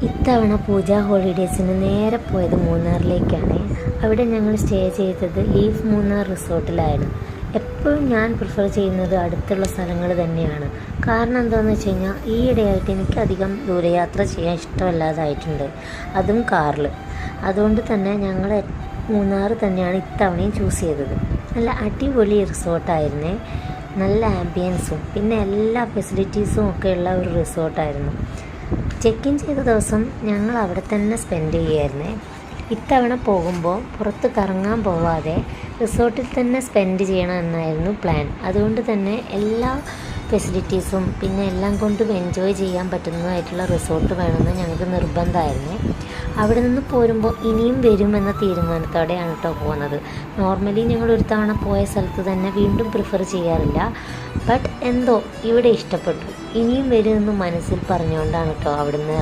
ഇത്തവണ പൂജ ഹോളിഡേയ്സിന് നേരെ പോയത് മൂന്നാറിലേക്കാണ്. അവിടെ ഞങ്ങൾ സ്റ്റേ ചെയ്തത് ലീഫ് മൂന്നാർ റിസോർട്ടിലായിരുന്നു. എപ്പോഴും ഞാൻ പ്രിഫർ ചെയ്യുന്നത് അടുത്തുള്ള സ്ഥലങ്ങൾ തന്നെയാണ്. കാരണം എന്താണെന്ന് വെച്ച് കഴിഞ്ഞാൽ ഈയിടെയായിട്ട് എനിക്ക് അധികം ദൂരയാത്ര ചെയ്യാൻ ഇഷ്ടമല്ലാതായിട്ടുണ്ട്, അതും കാറിൽ. അതുകൊണ്ട് തന്നെ ഞങ്ങൾ മൂന്നാർ തന്നെയാണ് ഇത്തവണയും ചൂസ് ചെയ്തത്. നല്ല അടിപൊളി റിസോർട്ടായിരുന്നേ. നല്ല ആംബിയൻസും പിന്നെ എല്ലാ ഫെസിലിറ്റീസും ഒക്കെ ഉള്ള ഒരു റിസോർട്ടായിരുന്നു. ചെക്ക് ഇൻ ചെയ്ത ദിവസം ഞങ്ങൾ അവിടെ തന്നെ സ്പെൻഡ് ചെയ്യുമായിരുന്നേ. ഇത്തവണ പോകുമ്പോൾ പുറത്ത് കറങ്ങാൻ പോവാതെ റിസോർട്ടിൽ തന്നെ സ്പെൻഡ് ചെയ്യണം എന്നായിരുന്നു പ്ലാൻ. അതുകൊണ്ട് തന്നെ എല്ലാ ഫെസിലിറ്റീസും പിന്നെ എല്ലാം കൊണ്ടും എൻജോയ് ചെയ്യാൻ പറ്റുന്നതായിട്ടുള്ള റിസോർട്ട് വേണമെന്ന് ഞങ്ങൾക്ക് നിർബന്ധമായിരുന്നേ. അവിടെ നിന്ന് പോരുമ്പോൾ ഇനിയും വരുമെന്ന തീരുമാനത്തോടെയാണ് കേട്ടോ പോകുന്നത്. നോർമലി ഞങ്ങൾ ഒരു തവണ പോയ സ്ഥലത്ത് തന്നെ വീണ്ടും പ്രിഫർ ചെയ്യാറില്ല. ബട്ട് എന്തോ ഇവിടെ ഇഷ്ടപ്പെട്ടു, ഇനിയും വരുമെന്ന് മനസ്സിൽ പറഞ്ഞുകൊണ്ടാണ് കേട്ടോ അവിടുന്ന്